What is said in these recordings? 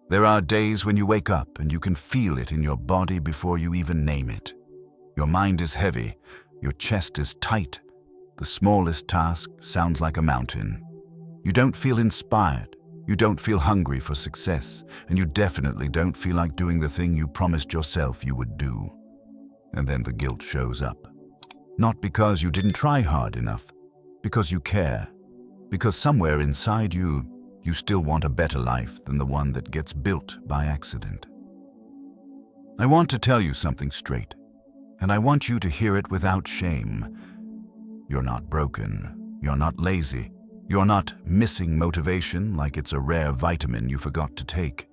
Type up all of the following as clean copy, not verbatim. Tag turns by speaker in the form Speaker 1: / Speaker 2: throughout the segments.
Speaker 1: There are days when you wake up and you can feel it in your body before you even name it. Your mind is heavy, your chest is tight, the smallest task sounds like a mountain. You don't feel inspired, you don't feel hungry for success, and you definitely don't feel like doing the thing you promised yourself you would do. And then the guilt shows up. Not because you didn't try hard enough, because you care, because somewhere inside you still want a better life than the one that gets built by accident. I want to tell you something straight, and I want you to hear it without shame. You're not broken, you're not lazy, you're not missing motivation like it's a rare vitamin you forgot to take.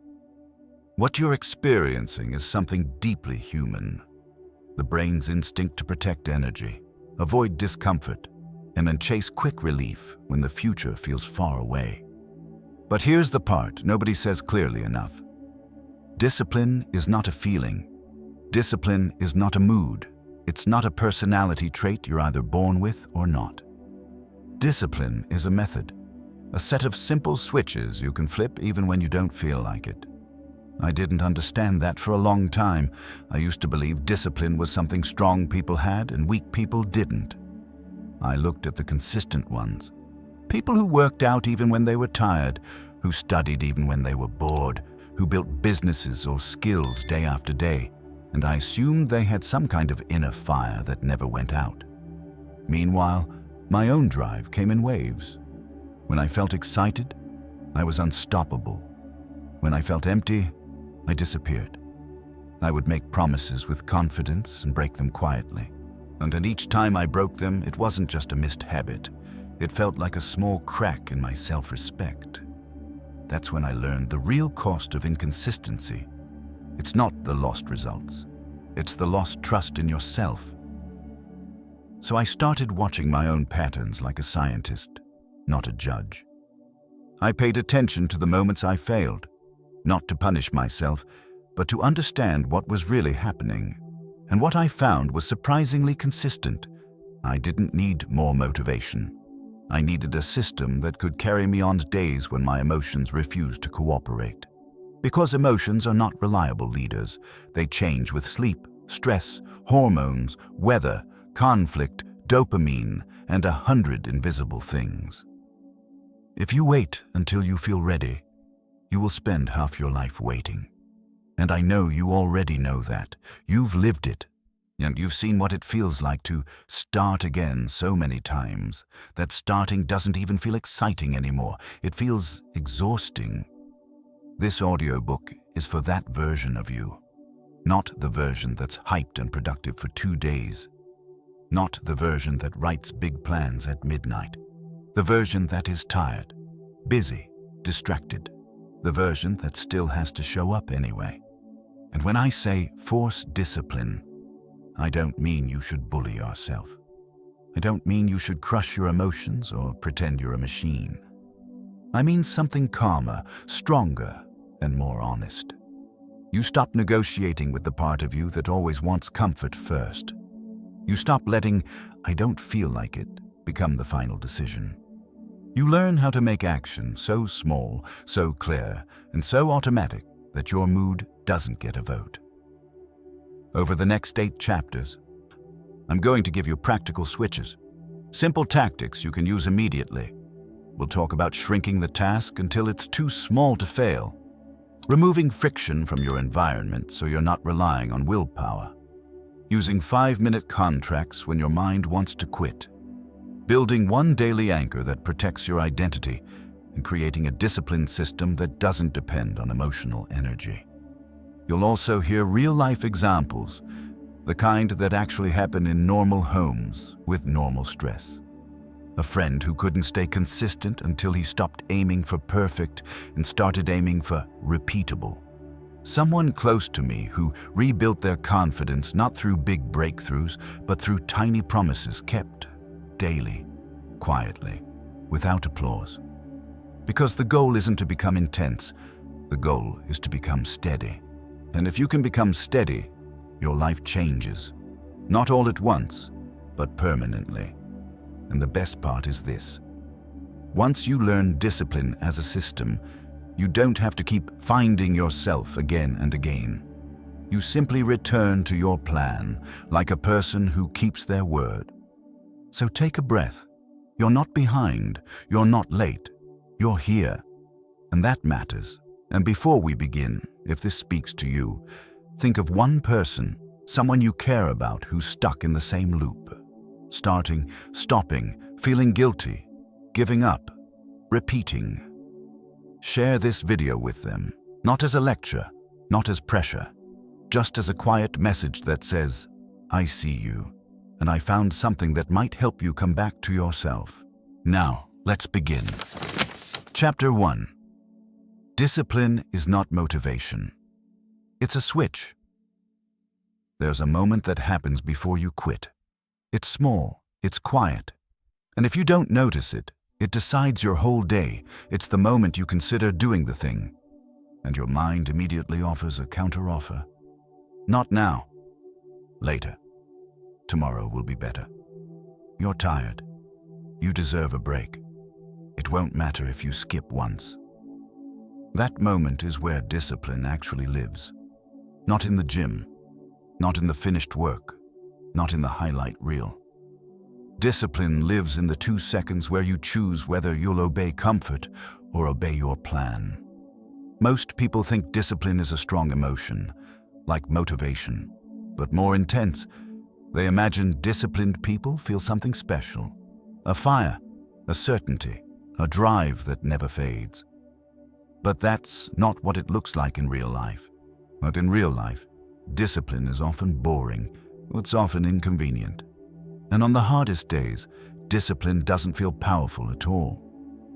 Speaker 1: What you're experiencing is something deeply human. The brain's instinct to protect energy, avoid discomfort, and then chase quick relief when the future feels far away. But here's the part nobody says clearly enough. Discipline is not a feeling. Discipline is not a mood. It's not a personality trait you're either born with or not. Discipline is a method, a set of simple switches you can flip even when you don't feel like it. I didn't understand that for a long time. I used to believe discipline was something strong people had and weak people didn't. I looked at the consistent ones. People who worked out even when they were tired, who studied even when they were bored, who built businesses or skills day after day, and I assumed they had some kind of inner fire that never went out. Meanwhile, my own drive came in waves. When I felt excited, I was unstoppable. When I felt empty, I disappeared. I would make promises with confidence and break them quietly. And each time I broke them, it wasn't just a missed habit. It felt like a small crack in my self-respect. That's when I learned the real cost of inconsistency. It's not the lost results. It's the lost trust in yourself. So I started watching my own patterns like a scientist, not a judge. I paid attention to the moments I failed, not to punish myself, but to understand what was really happening. And what I found was surprisingly consistent. I didn't need more motivation. I needed a system that could carry me on days when my emotions refused to cooperate. Because emotions are not reliable leaders. They change with sleep, stress, hormones, weather, conflict, dopamine, and 100 invisible things. If you wait until you feel ready, you will spend half your life waiting. And I know you already know that. You've lived it. And you've seen what it feels like to start again so many times that starting doesn't even feel exciting anymore. It feels exhausting. This audiobook is for that version of you. Not the version that's hyped and productive for 2 days. Not the version that writes big plans at midnight. The version that is tired, busy, distracted. The version that still has to show up anyway. And when I say force discipline, I don't mean you should bully yourself. I don't mean you should crush your emotions or pretend you're a machine. I mean something calmer, stronger, and more honest. You stop negotiating with the part of you that always wants comfort first. You stop letting "I don't feel like it" become the final decision. You learn how to make action so small, so clear, and so automatic that your mood doesn't get a vote. Over the next 8 chapters, I'm going to give you practical switches, simple tactics you can use immediately. We'll talk about shrinking the task until it's too small to fail, removing friction from your environment so you're not relying on willpower, using 5-minute contracts when your mind wants to quit, building one daily anchor that protects your identity, and creating a disciplined system that doesn't depend on emotional energy. You'll also hear real-life examples, the kind that actually happen in normal homes with normal stress. A friend who couldn't stay consistent until he stopped aiming for perfect and started aiming for repeatable. Someone close to me who rebuilt their confidence not through big breakthroughs, but through tiny promises kept daily, quietly, without applause. Because the goal isn't to become intense, the goal is to become steady. And if you can become steady, your life changes. Not all at once, but permanently. And the best part is this. Once you learn discipline as a system, You don't have to keep finding yourself again and again. You simply return to your plan like a person who keeps their word. So take a breath. You're not behind. You're not late. You're here. And that matters. And before we begin, if this speaks to you, think of one person, someone you care about who's stuck in the same loop. Starting, stopping, feeling guilty, giving up, repeating. Share this video with them, not as a lecture, not as pressure, just as a quiet message that says, I see you, and I found something that might help you come back to yourself. Now, let's begin. Chapter 1. Discipline is not motivation. It's a switch. There's a moment that happens before you quit. It's small, it's quiet, and if you don't notice it, it decides your whole day. It's the moment you consider doing the thing, and your mind immediately offers a counteroffer. Not now. Later. Tomorrow will be better. You're tired. You deserve a break. It won't matter if you skip once. That moment is where discipline actually lives. Not in the gym, not in the finished work, not in the highlight reel. Discipline lives in the 2 seconds where you choose whether you'll obey comfort or obey your plan. Most people think discipline is a strong emotion, like motivation, but more intense. They imagine disciplined people feel something special, a fire, a certainty, a drive that never fades. But that's not what it looks like in real life. But in real life, discipline is often boring, it's often inconvenient. And on the hardest days, discipline doesn't feel powerful at all.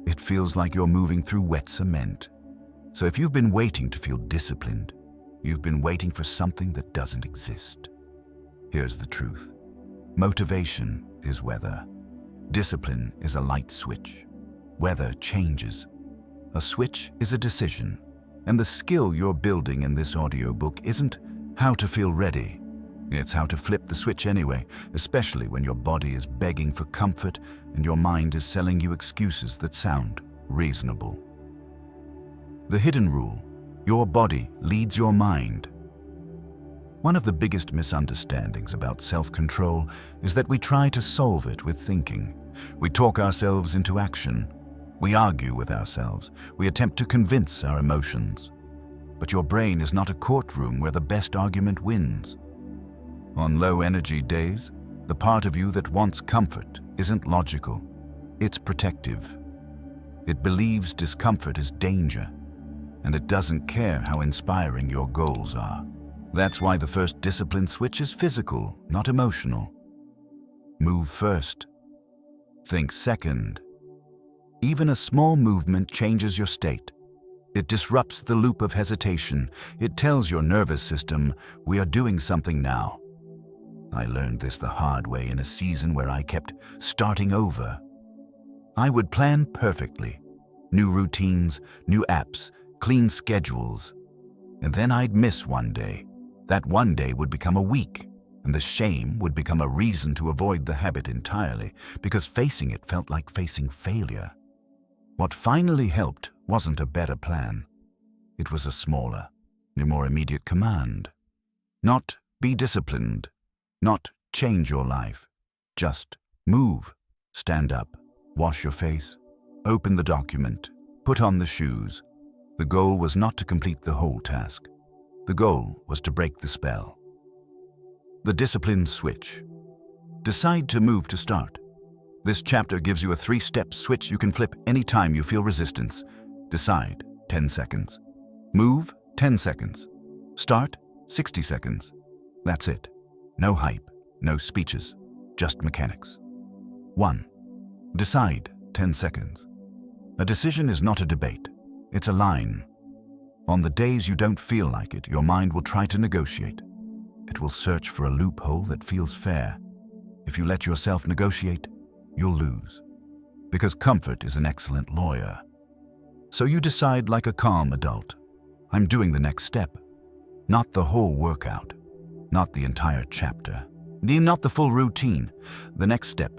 Speaker 1: It feels like you're moving through wet cement. So if you've been waiting to feel disciplined, you've been waiting for something that doesn't exist. Here's the truth. Motivation is weather. Discipline is a light switch. Weather changes. A switch is a decision. And the skill you're building in this audiobook isn't how to feel ready. It's how to flip the switch anyway, especially when your body is begging for comfort and your mind is selling you excuses that sound reasonable. The hidden rule: your body leads your mind. One of the biggest misunderstandings about self-control is that we try to solve it with thinking. We talk ourselves into action. We argue with ourselves. We attempt to convince our emotions. But your brain is not a courtroom where the best argument wins. On low-energy days, the part of you that wants comfort isn't logical. It's protective. It believes discomfort is danger, and it doesn't care how inspiring your goals are. That's why the first discipline switch is physical, not emotional. Move first. Think second. Even a small movement changes your state. It disrupts the loop of hesitation. It tells your nervous system, we are doing something now. I learned this the hard way in a season where I kept starting over. I would plan perfectly. New routines, new apps, clean schedules. And then I'd miss one day. That one day would become a week, and the shame would become a reason to avoid the habit entirely, because facing it felt like facing failure. What finally helped wasn't a better plan. It was a smaller, more immediate command. Not be disciplined, not change your life. Just move, stand up, wash your face, open the document, put on the shoes. The goal was not to complete the whole task. The goal was to break the spell. The discipline switch. Decide to move to start. This chapter gives you a 3-step switch you can flip anytime you feel resistance. Decide, 10 seconds. Move, 10 seconds. Start, 60 seconds. That's it. No hype, no speeches, just mechanics. 1. Decide, 10 seconds. A decision is not a debate. It's a line. On the days you don't feel like it, your mind will try to negotiate. It will search for a loophole that feels fair. If you let yourself negotiate, you'll lose. Because comfort is an excellent lawyer. So you decide like a calm adult. I'm doing the next step. Not the whole workout. Not the entire chapter. Not the full routine. The next step.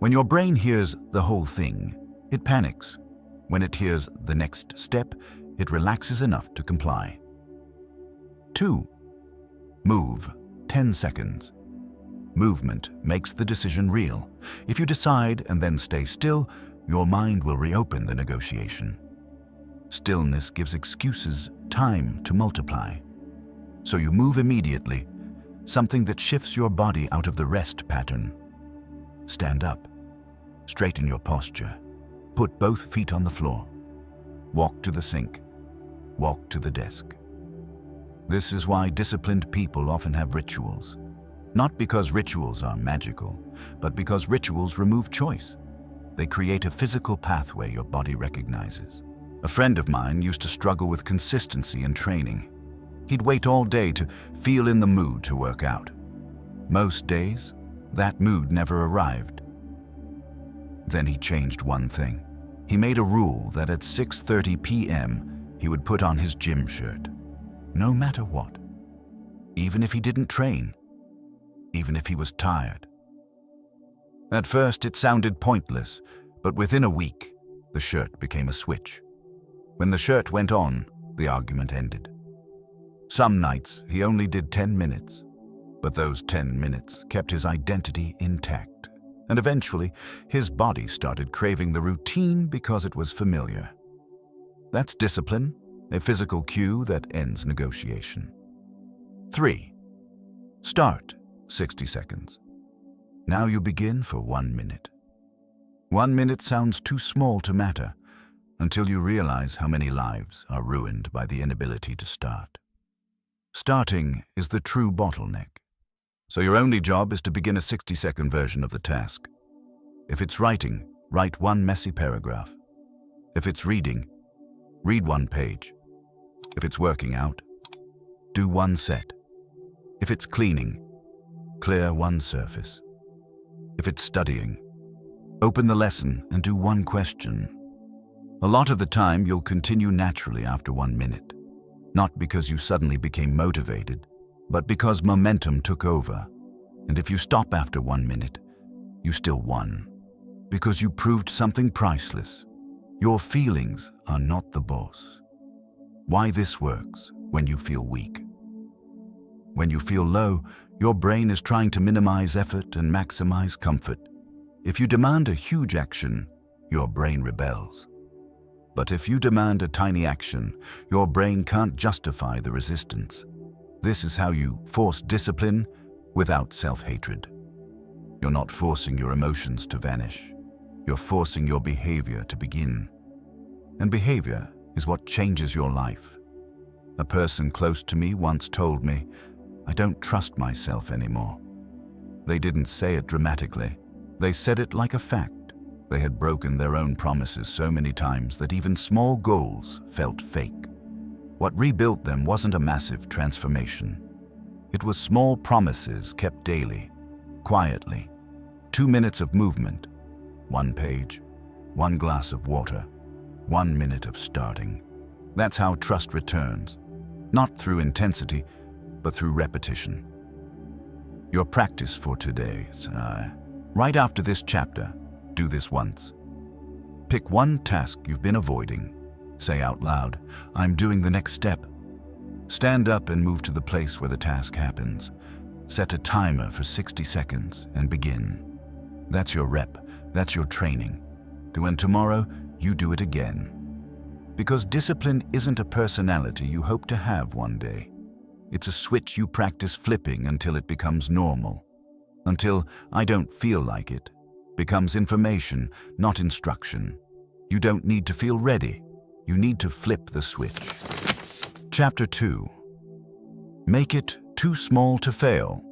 Speaker 1: When your brain hears the whole thing, it panics. When it hears the next step, it relaxes enough to comply. 2. Move 10 seconds. Movement makes the decision real. If you decide and then stay still, your mind will reopen the negotiation. Stillness gives excuses time to multiply. So you move immediately, something that shifts your body out of the rest pattern. Stand up. Straighten your posture. Put both feet on the floor. Walk to the sink. Walk to the desk. This is why disciplined people often have rituals. Not because rituals are magical, but because rituals remove choice. They create a physical pathway your body recognizes. A friend of mine used to struggle with consistency in training. He'd wait all day to feel in the mood to work out. Most days, that mood never arrived. Then he changed one thing. He made a rule that at 6:30 p.m. he would put on his gym shirt, no matter what. Even if he didn't train, even if he was tired. At first it sounded pointless, but within a week, the shirt became a switch. When the shirt went on, the argument ended. Some nights he only did 10 minutes, but those 10 minutes kept his identity intact, and eventually his body started craving the routine because it was familiar. That's discipline, a physical cue that ends negotiation. 3. Start 60 seconds. Now you begin for 1 minute. 1 minute sounds too small to matter until you realize how many lives are ruined by the inability to start. Starting is the true bottleneck. So your only job is to begin a 60-second version of the task. If it's writing, write one messy paragraph. If it's reading, read one page. If it's working out, do one set. If it's cleaning, clear one surface. If it's studying, open the lesson and do one question. A lot of the time you'll continue naturally after 1 minute. Not because you suddenly became motivated, but because momentum took over. And if you stop after 1 minute, you still won. Because you proved something priceless. Your feelings are not the boss. Why this works when you feel weak. When you feel low, your brain is trying to minimize effort and maximize comfort. If you demand a huge action, your brain rebels. But if you demand a tiny action, your brain can't justify the resistance. This is how you force discipline without self-hatred. You're not forcing your emotions to vanish. You're forcing your behavior to begin. And behavior is what changes your life. A person close to me once told me, "I don't trust myself anymore." They didn't say it dramatically. They said it like a fact. They had broken their own promises so many times that even small goals felt fake. What rebuilt them wasn't a massive transformation. It was small promises kept daily, quietly. 2 minutes of movement, 1 page, 1 glass of water, 1 minute of starting. That's how trust returns, not through intensity, but through repetition. Your practice for today is, right after this chapter, do this once. Pick one task you've been avoiding. Say out loud, "I'm doing the next step." Stand up and move to the place where the task happens. Set a timer for 60 seconds and begin. That's your rep. That's your training. And tomorrow, you do it again. Because discipline isn't a personality you hope to have one day. It's a switch you practice flipping until it becomes normal. Until "I don't feel like it" becomes information, not instruction. You don't need to feel ready. You need to flip the switch. Chapter 2. Make it too small to fail.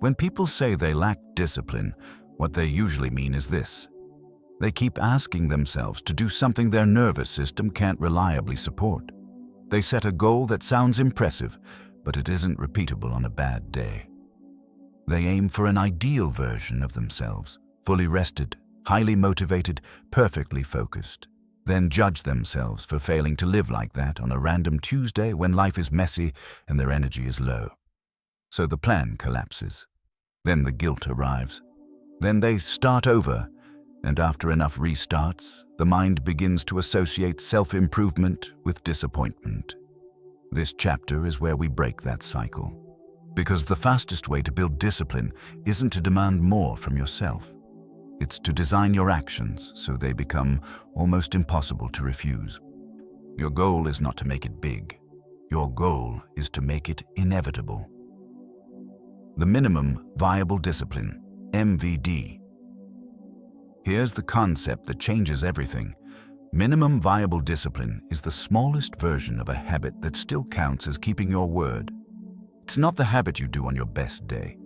Speaker 1: When people say they lack discipline, what they usually mean is this. They keep asking themselves to do something their nervous system can't reliably support. They set a goal that sounds impressive, but it isn't repeatable on a bad day. They aim for an ideal version of themselves, fully rested, highly motivated, perfectly focused. Then judge themselves for failing to live like that on a random Tuesday when life is messy and their energy is low. So the plan collapses. Then the guilt arrives. Then they start over, And after enough restarts, the mind begins to associate self-improvement with disappointment. This chapter is where we break that cycle. Because the fastest way to build discipline isn't to demand more from yourself. It's to design your actions so they become almost impossible to refuse. Your goal is not to make it big. Your goal is to make it inevitable. The minimum viable discipline, MVD. Here's the concept that changes everything. Minimum viable discipline is the smallest version of a habit that still counts as keeping your word. It's not the habit you do on your best day.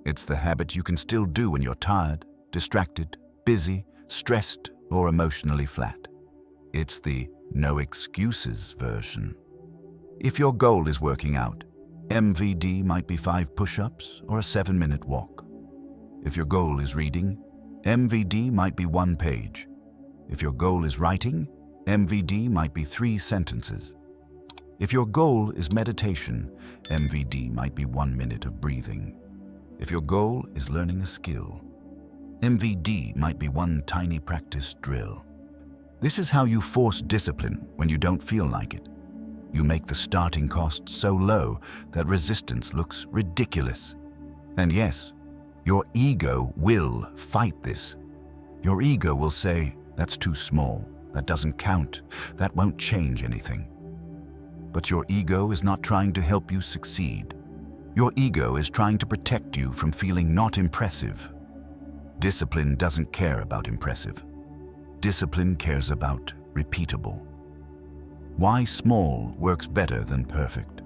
Speaker 1: It's the habit you can still do when you're tired, distracted, busy, stressed, or emotionally flat. It's the no excuses version. If your goal is working out, MVD might be 5 push-ups or a 7-minute walk. If your goal is reading, MVD might be 1 page. If your goal is writing, MVD might be 3 sentences. If your goal is meditation, MVD might be 1 minute of breathing. If your goal is learning a skill, MVD might be 1 tiny practice drill. This is how you force discipline when you don't feel like it. You make the starting cost so low that resistance looks ridiculous. And yes, your ego will fight this. Your ego will say, "That's too small, that doesn't count, that won't change anything." But your ego is not trying to help you succeed. Your ego is trying to protect you from feeling not impressive. Discipline doesn't care about impressive. Discipline cares about repeatable. Why small works better than perfect.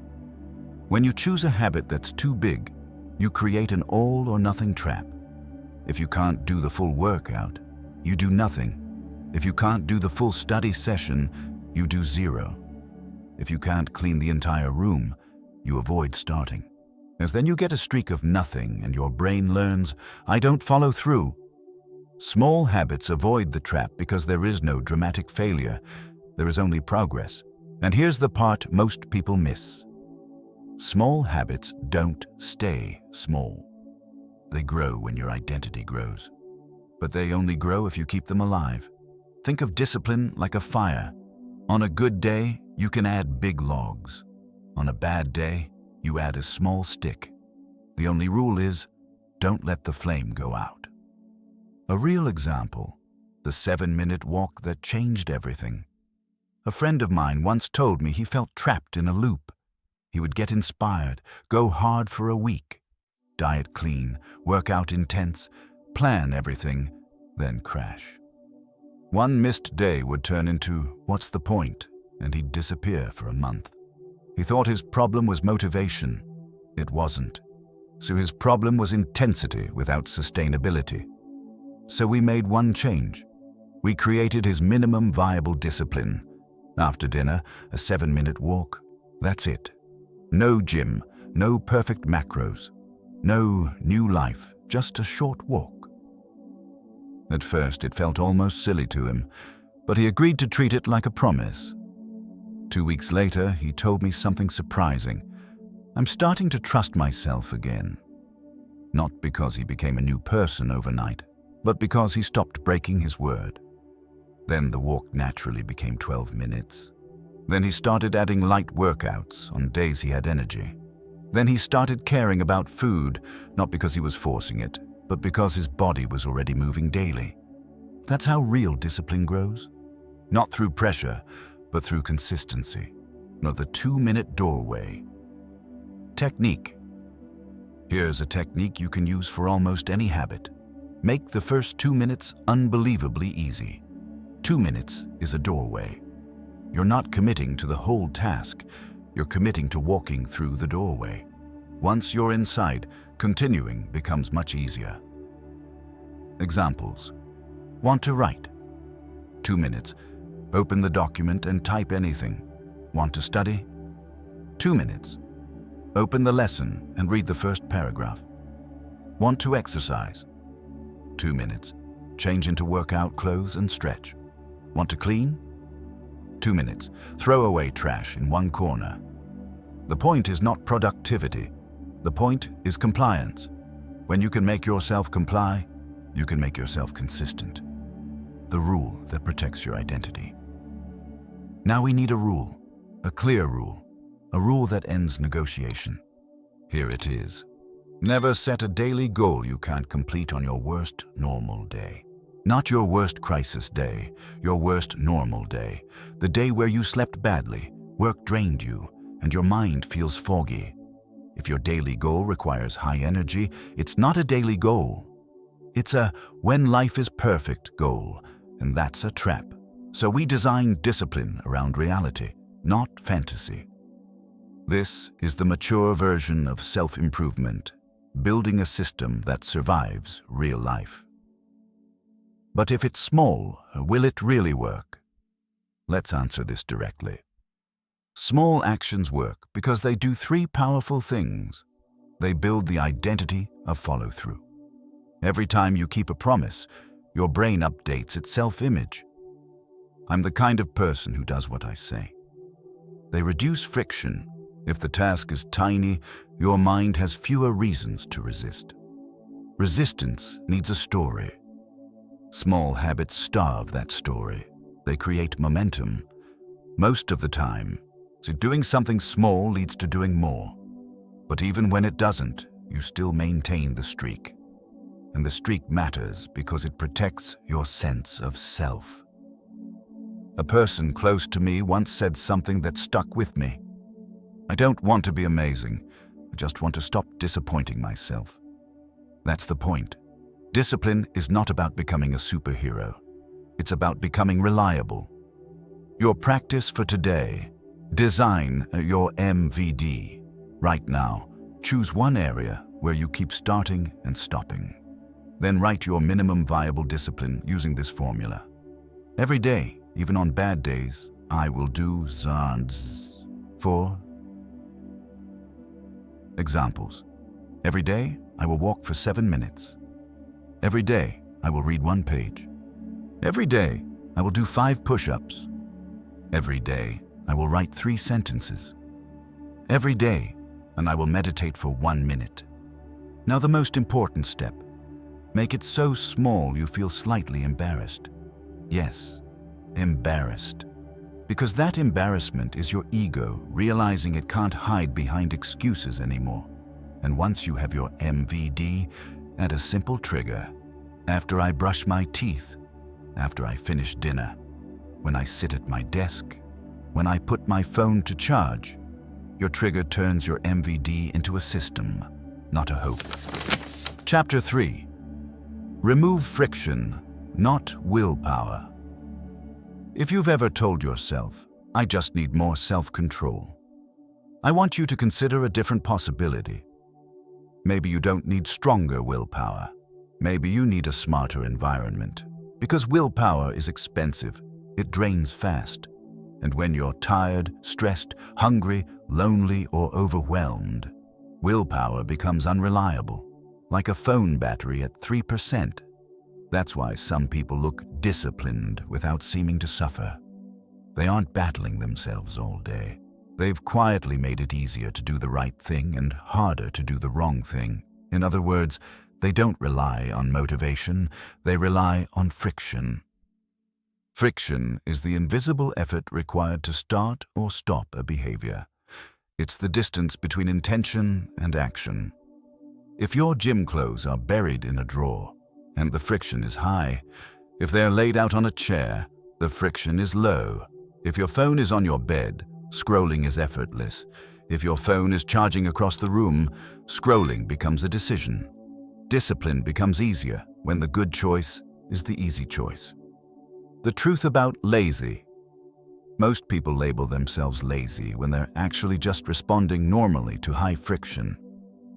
Speaker 1: When you choose a habit that's too big, you create an all or nothing trap. If you can't do the full workout, you do nothing. If you can't do the full study session, you do 0. If you can't clean the entire room, you avoid starting. As then you get a streak of nothing and your brain learns, "I don't follow through." Small habits avoid the trap because there is no dramatic failure. There is only progress. And here's the part most people miss. Small habits don't stay small. They grow when your identity grows. But they only grow if you keep them alive. Think of discipline like a fire. On a good day, you can add big logs. On a bad day, you add a small stick. The only rule is, don't let the flame go out. A real example, the 7-minute walk that changed everything. A friend of mine once told me he felt trapped in a loop. He would get inspired, go hard for a week, diet clean, work out intense, plan everything, then crash. One missed day would turn into, "What's the point?" and he'd disappear for a month. He thought his problem was motivation. It wasn't. So his problem was intensity without sustainability. So we made one change. We created his minimum viable discipline. After dinner, a 7-minute walk. That's it. No gym, no perfect macros, no new life, just a short walk. At first, it felt almost silly to him, but he agreed to treat it like a promise. 2 weeks later, he told me something surprising. "I'm starting to trust myself again." Not because he became a new person overnight, but because he stopped breaking his word. Then the walk naturally became 12 minutes. Then he started adding light workouts on days he had energy. Then he started caring about food, not because he was forcing it, but because his body was already moving daily. That's how real discipline grows. Not through pressure, but through consistency. Not the 2-minute doorway. Technique. Here's a technique you can use for almost any habit. Make the first 2 minutes unbelievably easy. 2 minutes is a doorway. You're not committing to the whole task. You're committing to walking through the doorway. Once you're inside, continuing becomes much easier. Examples. Want to write? 2 minutes. Open the document and type anything. Want to study? 2 minutes. Open the lesson and read the first paragraph. Want to exercise? 2 minutes. Change into workout clothes and stretch. Want to clean? 2 minutes. Throw away trash in one corner. The point is not productivity. The point is compliance. When you can make yourself comply, you can make yourself consistent. the rule that protects your identity. Now we need a rule, a clear rule, a rule that ends negotiation. Here it is. Never set a daily goal you can't complete on your worst normal day. Not your worst crisis day, your worst normal day, the day where you slept badly, work drained you, and your mind feels foggy. If your daily goal requires high energy, it's not a daily goal. It's a when life is perfect goal, and that's a trap. So we design discipline around reality, not fantasy. This is the mature version of self-improvement, building a system that survives real life. But if it's small, will it really work? Let's answer this directly. Small actions work because they do three powerful things. They build the identity of follow-through. Every time you keep a promise, your brain updates its self-image. I'm the kind of person who does what I say. They reduce friction. If the task is tiny, your mind has fewer reasons to resist. Resistance needs a story. Small habits starve that story. They create momentum. Most of the time, so doing something small leads to doing more. But even when it doesn't, you still maintain the streak. And the streak matters because it protects your sense of self. A person close to me once said something that stuck with me. I don't want to be amazing. I just want to stop disappointing myself. That's the point. Discipline is not about becoming a superhero. It's about becoming reliable. Your practice for today. Design your MVD. Right now, choose one area where you keep starting and stopping. Then write your minimum viable discipline using this formula. Every day, even on bad days, I will do ZANZ. 4 examples. Every day, I will walk for 7 minutes. Every day, I will read 1 page. Every day, I will do 5 push-ups. Every day, I will write 3 sentences. Every day, and I will meditate for 1 minute. Now the most important step. Make it so small you feel slightly embarrassed. Yes, embarrassed. Because that embarrassment is your ego realizing it can't hide behind excuses anymore. And once you have your MVD, add a simple trigger. After I brush my teeth, after I finish dinner, when I sit at my desk, when I put my phone to charge, your trigger turns your MVD into a system, not a hope. Chapter 3. Remove friction, not willpower. If you've ever told yourself, I just need more self-control, I want you to consider a different possibility. Maybe you don't need stronger willpower. Maybe you need a smarter environment. Because willpower is expensive, it drains fast. And when you're tired, stressed, hungry, lonely, or overwhelmed, willpower becomes unreliable, like a phone battery at 3%. That's why some people look disciplined without seeming to suffer. They aren't battling themselves all day. They've quietly made it easier to do the right thing and harder to do the wrong thing. In other words, they don't rely on motivation, they rely on friction. Friction is the invisible effort required to start or stop a behavior. It's the distance between intention and action. If your gym clothes are buried in a drawer, and the friction is high, if they're laid out on a chair, the friction is low. If your phone is on your bed, scrolling is effortless. If your phone is charging across the room, scrolling becomes a decision. Discipline becomes easier when the good choice is the easy choice. The truth about lazy. Most people label themselves lazy when they're actually just responding normally to high friction.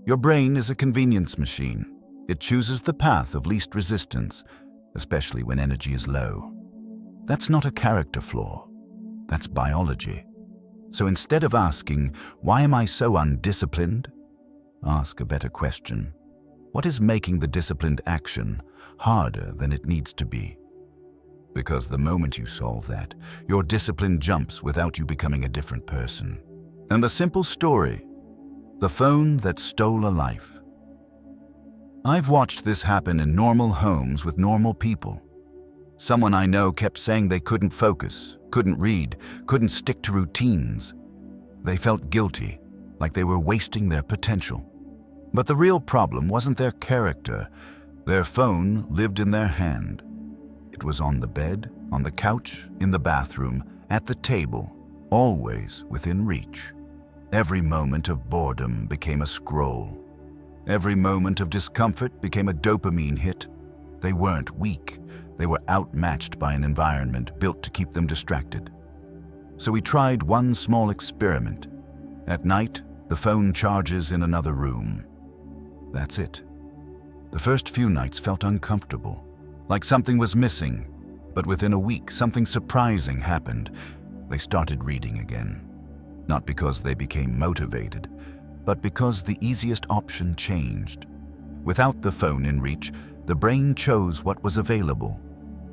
Speaker 1: Your brain is a convenience machine. It chooses the path of least resistance, especially when energy is low. That's not a character flaw. That's biology. So instead of asking, why am I so undisciplined? Ask a better question. What is making the disciplined action harder than it needs to be? Because the moment you solve that, your discipline jumps without you becoming a different person. And a simple story. The phone that stole a life. I've watched this happen in normal homes with normal people. Someone I know kept saying they couldn't focus, couldn't read, couldn't stick to routines. They felt guilty, like they were wasting their potential. But the real problem wasn't their character. Their phone lived in their hand. It was on the bed, on the couch, in the bathroom, at the table, always within reach. Every moment of boredom became a scroll. Every moment of discomfort became a dopamine hit. They weren't weak. They were outmatched by an environment built to keep them distracted. So we tried one small experiment. At night, the phone charges in another room. That's it. The first few nights felt uncomfortable, like something was missing. But within a week, something surprising happened. They started reading again. Not because they became motivated, but because the easiest option changed. Without the phone in reach, the brain chose what was available.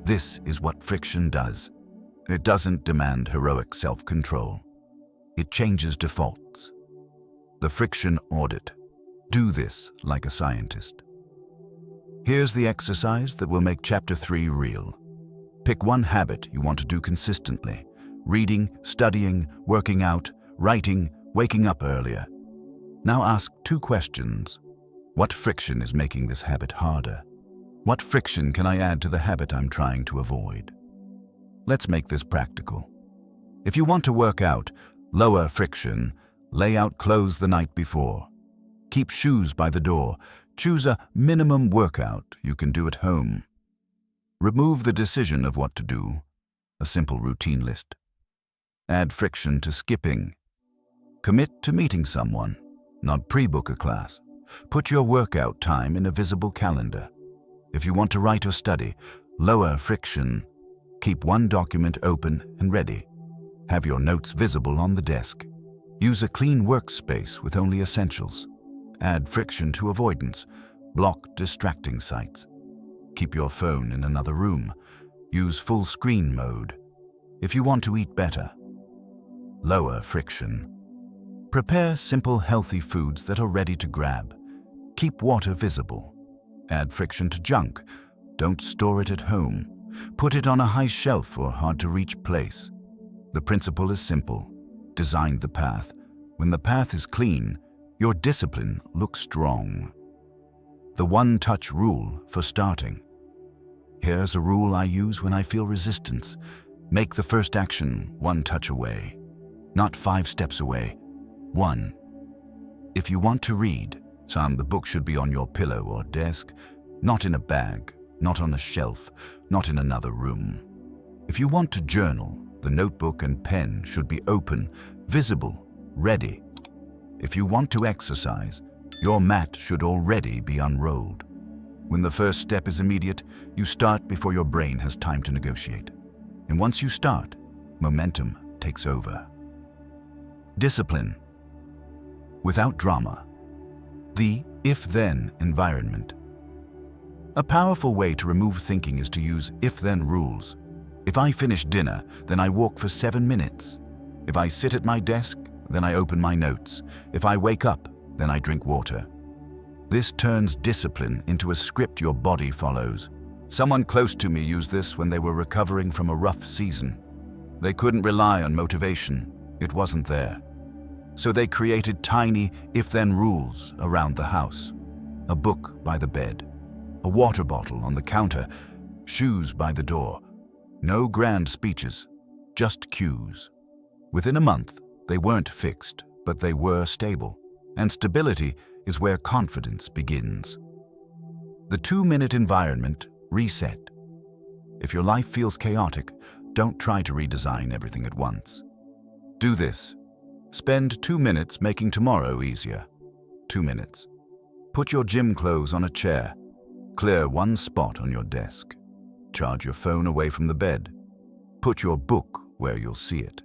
Speaker 1: This is what friction does. It doesn't demand heroic self-control. It changes defaults. The friction audit. Do this like a scientist. Here's the exercise that will make Chapter 3 real. Pick one habit you want to do consistently. Reading, studying, working out, writing, waking up earlier. Now ask 2 questions. What friction is making this habit harder? What friction can I add to the habit I'm trying to avoid? Let's make this practical. If you want to work out, lower friction, lay out clothes the night before. Keep shoes by the door. Choose a minimum workout you can do at home. Remove the decision of what to do, a simple routine list. Add friction to skipping. Commit to meeting someone, not pre-book a class. Put your workout time in a visible calendar. If you want to write or study, lower friction. Keep one document open and ready. Have your notes visible on the desk. Use a clean workspace with only essentials. Add friction to avoidance. Block distracting sites. Keep your phone in another room. Use full screen mode. If you want to eat better, lower friction. Prepare simple, healthy foods that are ready to grab. Keep water visible. Add friction to junk. Don't store it at home. Put it on a high shelf or hard-to-reach place. The principle is simple. Design the path. When the path is clean, your discipline looks strong. The one-touch rule for starting. Here's a rule I use when I feel resistance. Make the first action 1 touch away, not 5 steps away. 1. If you want to read, the book should be on your pillow or desk, not in a bag, not on a shelf, not in another room. If you want to journal, the notebook and pen should be open, visible, ready. If you want to exercise, your mat should already be unrolled. When the first step is immediate, you start before your brain has time to negotiate. And once you start, momentum takes over. Discipline. Without drama. The if-then environment. A powerful way to remove thinking is to use if-then rules. If I finish dinner, then I walk for 7 minutes. If I sit at my desk, then I open my notes. If I wake up, then I drink water. This turns discipline into a script your body follows. Someone close to me used this when they were recovering from a rough season. They couldn't rely on motivation. It wasn't there. So they created tiny if-then rules around the house. A book by the bed, a water bottle on the counter, shoes by the door. No grand speeches, just cues. Within a month, they weren't fixed, but they were stable. And stability is where confidence begins. The 2-minute environment reset. If your life feels chaotic, don't try to redesign everything at once. Do this. Spend 2 minutes making tomorrow easier. 2 minutes. Put your gym clothes on a chair. Clear one spot on your desk. Charge your phone away from the bed. Put your book where you'll see it.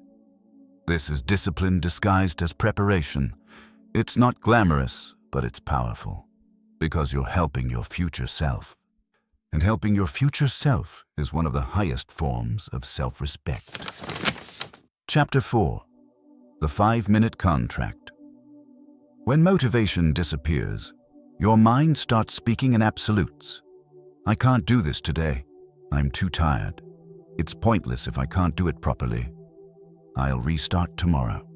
Speaker 1: This is discipline disguised as preparation. It's not glamorous, but it's powerful. Because you're helping your future self. And helping your future self is one of the highest forms of self-respect. Chapter 4. The 5-minute contract. When motivation disappears, your mind starts speaking in absolutes. I can't do this today. I'm too tired. It's pointless if I can't do it properly. I'll restart tomorrow.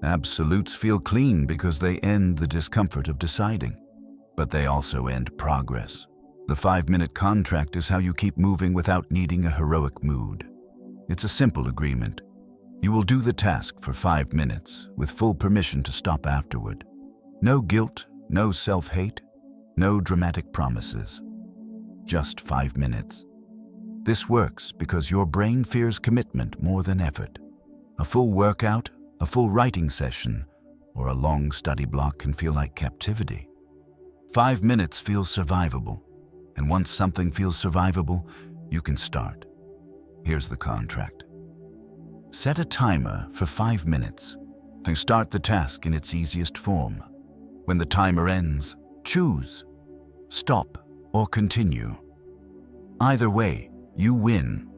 Speaker 1: Absolutes feel clean because they end the discomfort of deciding, but they also end progress. The 5-minute contract is how you keep moving without needing a heroic mood. It's a simple agreement. You will do the task for 5 minutes with full permission to stop afterward. No guilt, no self-hate, no dramatic promises. Just 5 minutes. This works because your brain fears commitment more than effort. A full workout, a full writing session, or a long study block can feel like captivity. 5 minutes feels survivable, and once something feels survivable, you can start. Here's the contract. Set a timer for 5 minutes, then start the task in its easiest form. When the timer ends, choose, stop, or continue. Either way, you win.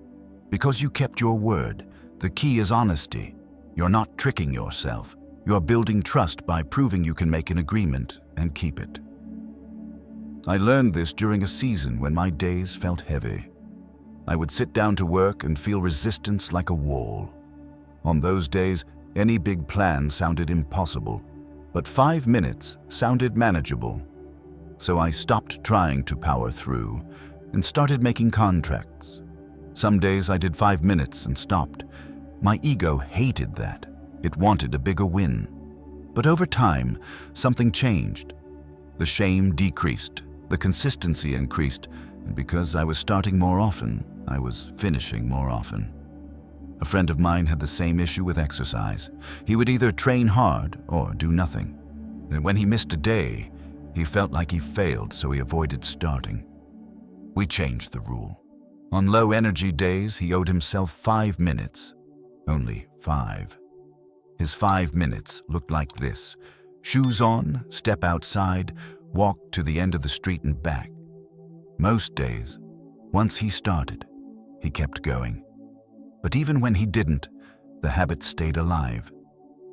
Speaker 1: Because you kept your word, the key is honesty. You're not tricking yourself. You're building trust by proving you can make an agreement and keep it. I learned this during a season when my days felt heavy. I would sit down to work and feel resistance like a wall. On those days, any big plan sounded impossible, but 5 minutes sounded manageable. So I stopped trying to power through and started making contracts. Some days I did 5 minutes and stopped. My ego hated that. It wanted a bigger win. But over time, something changed. The shame decreased, the consistency increased, and because I was starting more often, I was finishing more often. A friend of mine had the same issue with exercise. He would either train hard or do nothing. And when he missed a day, he felt like he failed, so he avoided starting. We changed the rule. On low-energy days, he owed himself 5 minutes. Only 5. His 5 minutes looked like this. Shoes on, step outside, walk to the end of the street and back. Most days, once he started, he kept going. But even when he didn't, the habit stayed alive.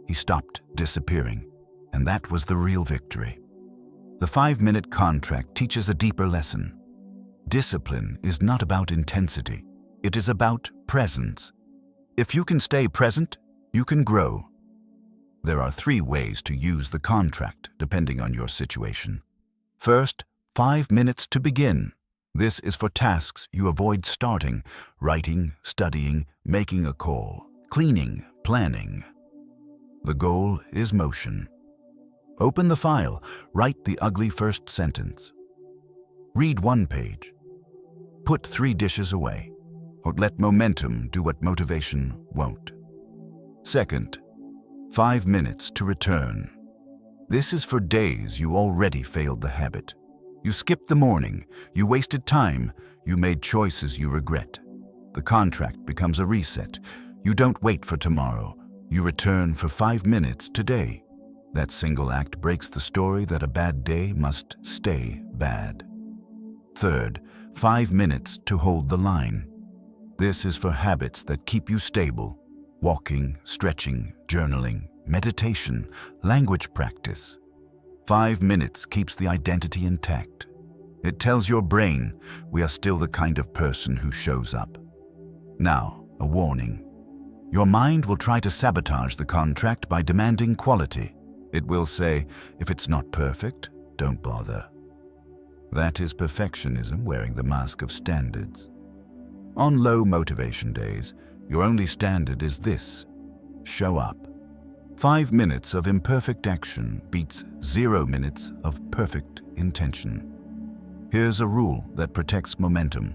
Speaker 1: He stopped disappearing, and that was the real victory. The 5-minute contract teaches a deeper lesson. Discipline is not about intensity. It is about presence. If you can stay present, you can grow. There are 3 ways to use the contract, depending on your situation. First, 5 minutes to begin. This is for tasks you avoid starting: writing, studying, making a call, cleaning, planning. The goal is motion. Open the file, write the ugly first sentence. Read 1 page. Put 3 dishes away, or let momentum do what motivation won't. Second, 5 minutes to return. This is for days you already failed the habit. You skipped the morning, you wasted time, you made choices you regret. The contract becomes a reset. You don't wait for tomorrow. You return for 5 minutes today. That single act breaks the story that a bad day must stay bad. Third, 5 minutes to hold the line. This is for habits that keep you stable: walking, stretching, journaling, meditation, language practice. 5 minutes keeps the identity intact. It tells your brain, we are still the kind of person who shows up. Now, a warning. Your mind will try to sabotage the contract by demanding quality. It will say, if it's not perfect, don't bother. That is perfectionism wearing the mask of standards. On low motivation days, your only standard is this: show up. 5 minutes of imperfect action beats 0 minutes of perfect intention. Here's a rule that protects momentum.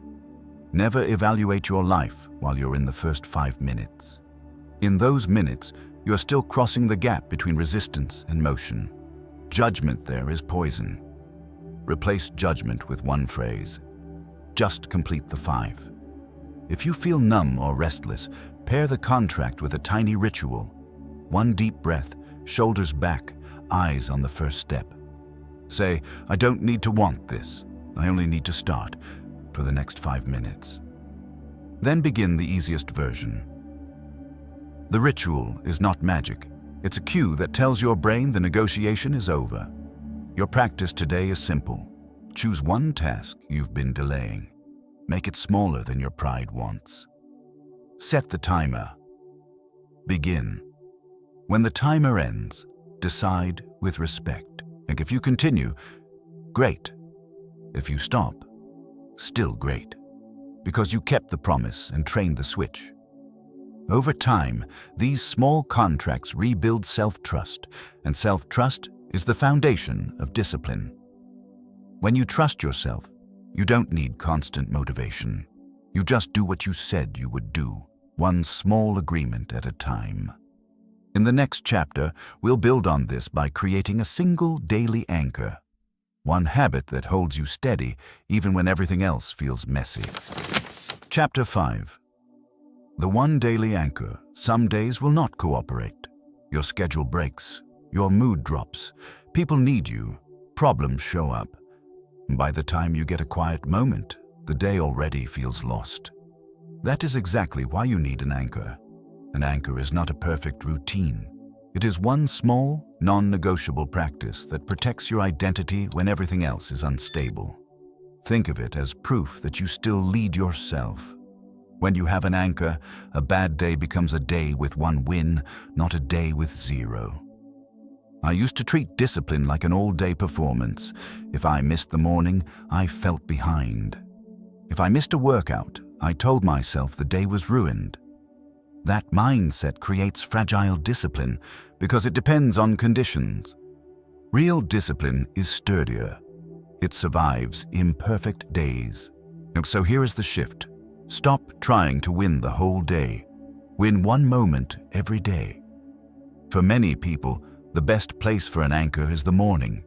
Speaker 1: Never evaluate your life while you're in the first 5 minutes. In those minutes, you're still crossing the gap between resistance and motion. Judgment there is poison. Replace judgment with 1 phrase. Just complete the 5. If you feel numb or restless, pair the contract with a tiny ritual. 1 deep breath, shoulders back, eyes on the first step. Say, I don't need to want this. I only need to start for the next 5 minutes. Then begin the easiest version. The ritual is not magic. It's a cue that tells your brain the negotiation is over. Your practice today is simple. Choose 1 task you've been delaying. Make it smaller than your pride wants. Set the timer. Begin. When the timer ends, decide with respect. And if you continue, great. If you stop, still great. Because you kept the promise and trained the switch. Over time, these small contracts rebuild self-trust, and self-trust is the foundation of discipline. When you trust yourself, you don't need constant motivation. You just do what you said you would do, one small agreement at a time. In the next chapter, we'll build on this by creating a single daily anchor, one habit that holds you steady even when everything else feels messy. Chapter 5. The one daily anchor. Some days will not cooperate. Your schedule breaks. Your mood drops. People need you. Problems show up. By the time you get a quiet moment, the day already feels lost. That is exactly why you need an anchor. An anchor is not a perfect routine. It is one small, non-negotiable practice that protects your identity when everything else is unstable. Think of it as proof that you still lead yourself. When you have an anchor, a bad day becomes a day with one win, not a day with zero. I used to treat discipline like an all-day performance. If I missed the morning, I felt behind. If I missed a workout, I told myself the day was ruined. That mindset creates fragile discipline because it depends on conditions. Real discipline is sturdier. It survives imperfect days. So here is the shift. Stop trying to win the whole day. Win one moment every day. For many people, the best place for an anchor is the morning.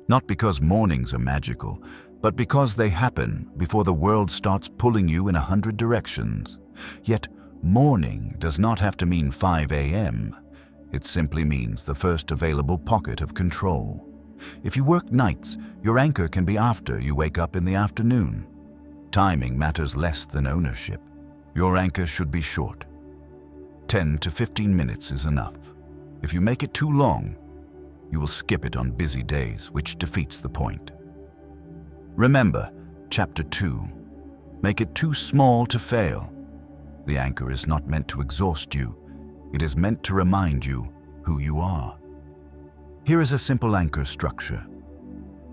Speaker 1: Not because mornings are magical, but because they happen before the world starts pulling you in 100 directions. Yet, morning does not have to mean 5 a.m. It simply means the first available pocket of control. If you work nights, your anchor can be after you wake up in the afternoon. Timing matters less than ownership. Your anchor should be short. 10 to 15 minutes is enough. If you make it too long, you will skip it on busy days, which defeats the point. Remember, Chapter 2. Make it too small to fail. The anchor is not meant to exhaust you. It is meant to remind you who you are. Here is a simple anchor structure.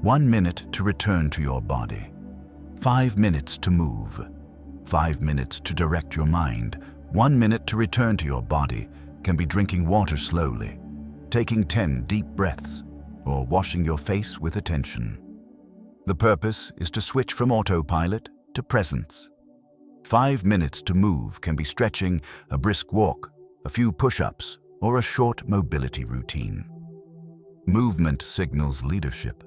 Speaker 1: 1 minute to return to your body. 5 minutes to move. 5 minutes to direct your mind. 1 minute to return to your body can be drinking water slowly, taking 10 deep breaths, or washing your face with attention. The purpose is to switch from autopilot to presence. 5 minutes to move can be stretching, a brisk walk, a few push-ups, or a short mobility routine. Movement signals leadership.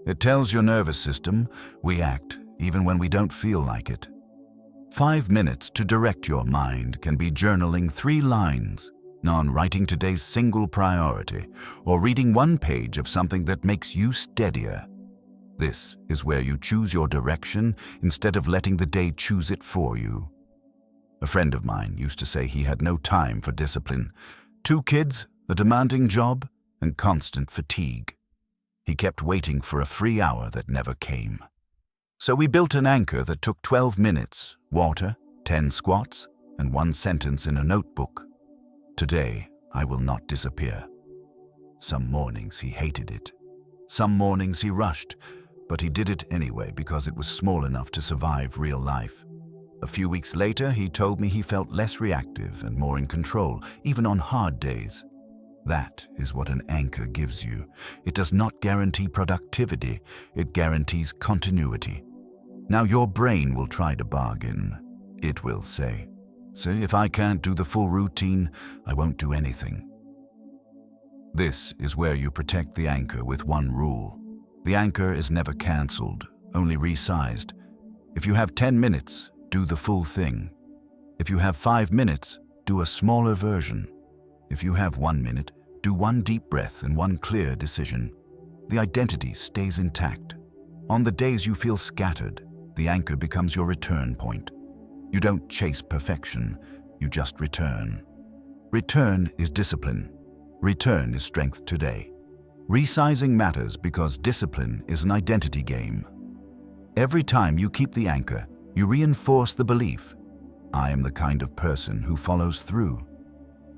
Speaker 1: It tells your nervous system we act even when we don't feel like it. 5 minutes to direct your mind can be journaling 3 lines, writing today's single priority, or reading 1 page of something that makes you steadier. This is where you choose your direction instead of letting the day choose it for you. A friend of mine used to say he had no time for discipline. 2 kids, a demanding job, and constant fatigue. He kept waiting for a free hour that never came. So we built an anchor that took 12 minutes, water, 10 squats, and 1 sentence in a notebook. Today, I will not disappear. Some mornings he hated it. Some mornings he rushed, but he did it anyway because it was small enough to survive real life. A few weeks later, he told me he felt less reactive and more in control, even on hard days. That is what an anchor gives you. It does not guarantee productivity, it guarantees continuity. Now your brain will try to bargain. It will say, "See, if I can't do the full routine, I won't do anything." This is where you protect the anchor with one rule. The anchor is never cancelled, only resized. If you have 10 minutes, do the full thing. If you have 5 minutes, do a smaller version. If you have 1 minute, do 1 deep breath and 1 clear decision. The identity stays intact. On the days you feel scattered, the anchor becomes your return point. You don't chase perfection, you just return. Return is discipline. Return is strength today. Resizing matters because discipline is an identity game. Every time you keep the anchor, You reinforce the belief, I am the kind of person who follows through.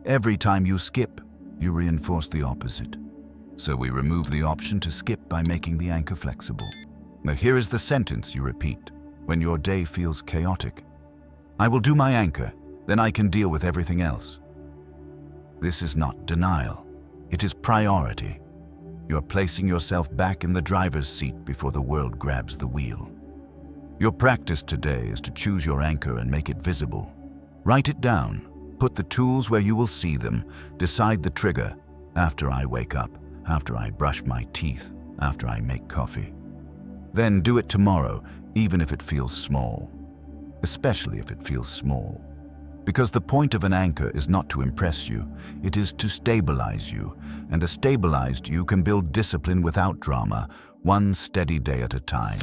Speaker 1: Every time you skip, you reinforce the opposite. So we remove the option to skip by making the anchor flexible. Now here is the sentence you repeat when your day feels chaotic. I will do my anchor, then I can deal with everything else. This is not denial. It is priority. You're placing yourself back in the driver's seat before the world grabs the wheel. Your practice today is to choose your anchor and make it visible. Write it down. Put the tools where you will see them. Decide the trigger. After I wake up, after I brush my teeth, after I make coffee. Then do it tomorrow, even if it feels small. Especially if it feels small. Because the point of an anchor is not to impress you, it is to stabilize you, and a stabilized you can build discipline without drama, one steady day at a time.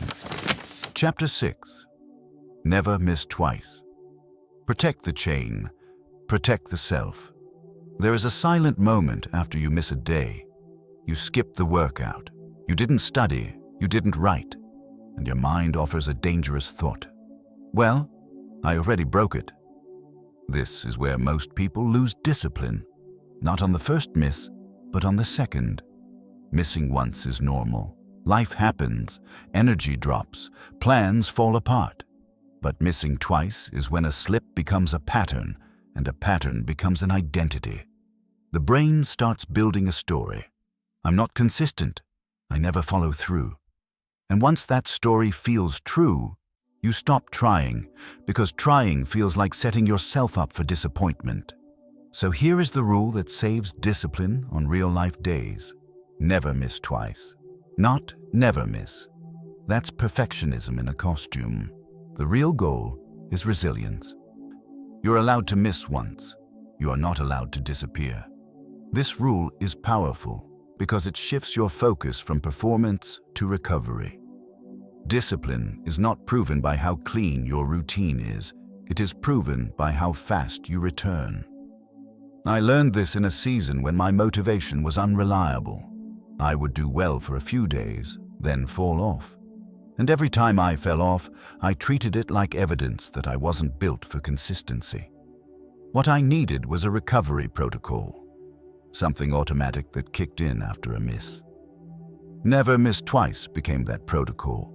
Speaker 1: Chapter 6. Never miss twice. Protect the chain. Protect the self. There is a silent moment after you miss a day. You skip the workout. You didn't study. You didn't write. And your mind offers a dangerous thought. Well, I already broke it. This is where most people lose discipline. Not on the first miss, but on the second. Missing once is normal. Life happens. Energy drops. Plans fall apart. But missing twice is when a slip becomes a pattern, and a pattern becomes an identity. The brain starts building a story. I'm not consistent. I never follow through. And once that story feels true, you stop trying, because trying feels like setting yourself up for disappointment. So here is the rule that saves discipline on real-life days. Never miss twice. Not never miss. That's perfectionism in a costume. The real goal is resilience. You're allowed to miss once. You are not allowed to disappear. This rule is powerful because it shifts your focus from performance to recovery. Discipline is not proven by how clean your routine is. It is proven by how fast you return. I learned this in a season when my motivation was unreliable. I would do well for a few days, then fall off. And every time I fell off, I treated it like evidence that I wasn't built for consistency. What I needed was a recovery protocol, something automatic that kicked in after a miss. Never miss twice became that protocol.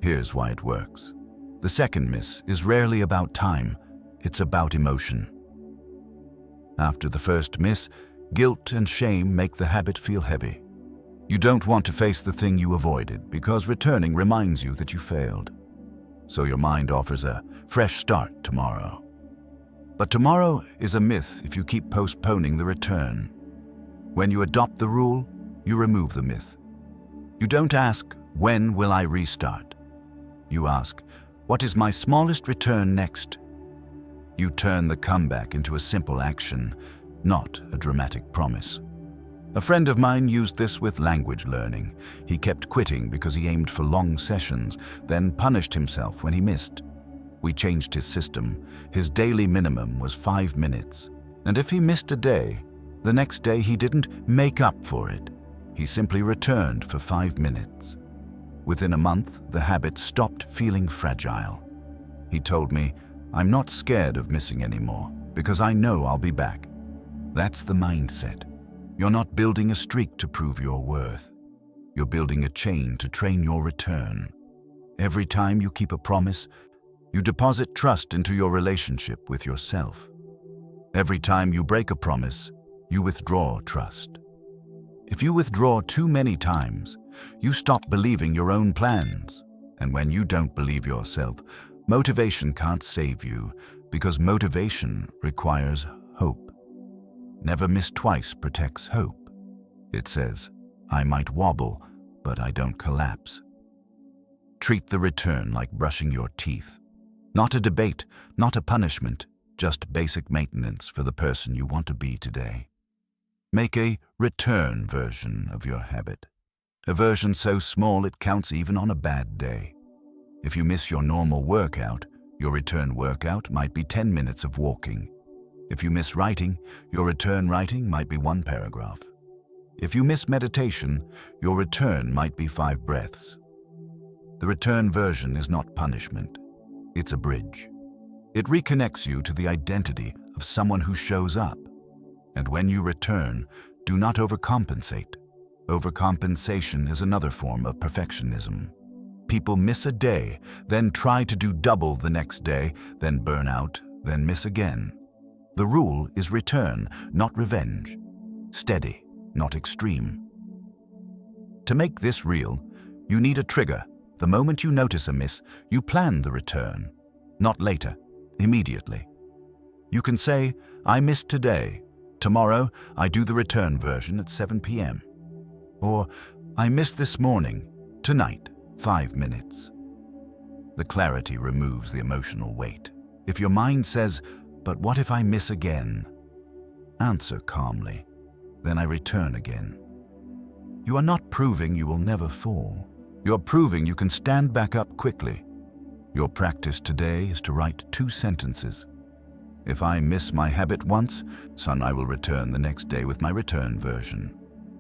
Speaker 1: Here's why it works. The second miss is rarely about time, it's about emotion. After the first miss, guilt and shame make the habit feel heavy. You don't want to face the thing you avoided because returning reminds you that you failed. So your mind offers a fresh start tomorrow. But tomorrow is a myth if you keep postponing the return. When you adopt the rule, you remove the myth. You don't ask, when will I restart? You ask, what is my smallest return next? You turn the comeback into a simple action, not a dramatic promise. A friend of mine used this with language learning. He kept quitting because he aimed for long sessions, then punished himself when he missed. We changed his system. His daily minimum was 5 minutes. And if he missed a day, the next day he didn't make up for it. He simply returned for 5 minutes. Within a month, the habit stopped feeling fragile. He told me, I'm not scared of missing anymore because I know I'll be back. That's the mindset. You're not building a streak to prove your worth. You're building a chain to train your return. Every time you keep a promise, you deposit trust into your relationship with yourself. Every time you break a promise, you withdraw trust. If you withdraw too many times, you stop believing your own plans. And when you don't believe yourself, motivation can't save you because motivation requires hope. Never miss twice protects hope. It says, I might wobble, but I don't collapse. Treat the return like brushing your teeth. Not a debate, not a punishment, just basic maintenance for the person you want to be today. Make a return version of your habit. A version so small it counts even on a bad day. If you miss your normal workout, your return workout might be 10 minutes of walking. If you miss writing, your return writing might be 1 paragraph. If you miss meditation, your return might be 5 breaths. The return version is not punishment. It's a bridge. It reconnects you to the identity of someone who shows up. And when you return, do not overcompensate. Overcompensation is another form of perfectionism. People miss a day, then try to do double the next day, then burn out, then miss again. The rule is return, not revenge. Steady, not extreme. To make this real, you need a trigger. The moment you notice a miss, you plan the return. Not later, immediately. You can say, I missed today. Tomorrow, I do the return version at 7 p.m. Or, I missed this morning. Tonight, 5 minutes. The clarity removes the emotional weight. If your mind says, but what if I miss again? Answer calmly. Then I return again. You are not proving you will never fall. You are proving you can stand back up quickly. Your practice today is to write 2 sentences. If I miss my habit once, son, I will return the next day with my return version.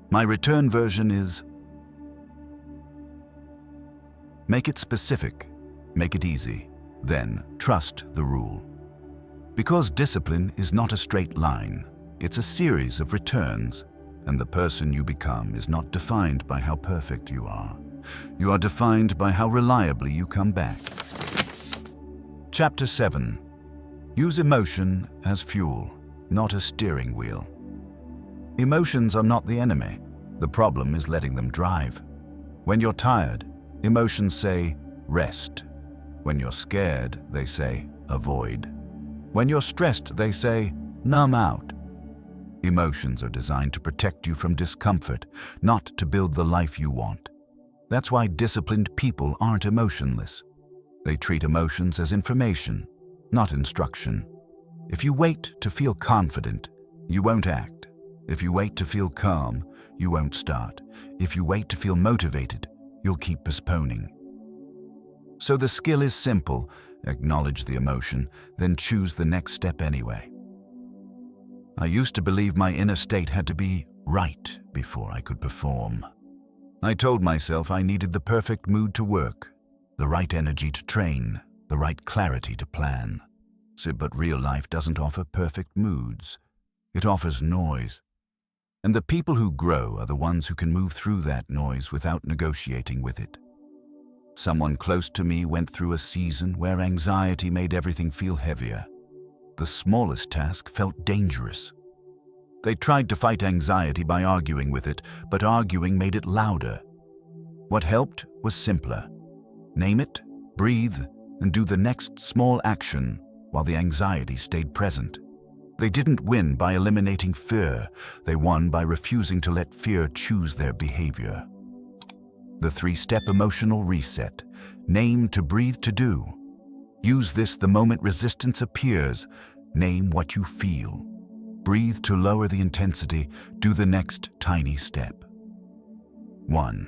Speaker 1: My return version is... Make it specific. Make it easy. Then trust the rule. Because discipline is not a straight line. It's a series of returns, and the person you become is not defined by how perfect you are. You are defined by how reliably you come back. Chapter 7. Use emotion as fuel, not a steering wheel. Emotions are not the enemy. The problem is letting them drive. When you're tired, emotions say, rest. When you're scared, they say, avoid. When you're stressed, they say, numb out. Emotions are designed to protect you from discomfort, not to build the life you want. That's why disciplined people aren't emotionless. They treat emotions as information, not instruction. If you wait to feel confident, you won't act. If you wait to feel calm, you won't start. If you wait to feel motivated, you'll keep postponing. So the skill is simple. Acknowledge the emotion, then choose the next step anyway. I used to believe my inner state had to be right before I could perform. I told myself I needed the perfect mood to work, the right energy to train, the right clarity to plan. But real life doesn't offer perfect moods. It offers noise. And the people who grow are the ones who can move through that noise without negotiating with it. Someone close to me went through a season where anxiety made everything feel heavier. The smallest task felt dangerous. They tried to fight anxiety by arguing with it, but arguing made it louder. What helped was simpler. Name it, breathe, and do the next small action while the anxiety stayed present. They didn't win by eliminating fear. They won by refusing to let fear choose their behavior. The 3-step emotional reset. Name to breathe to do. Use this the moment resistance appears. Name what you feel. Breathe to lower the intensity. Do the next tiny step. 1.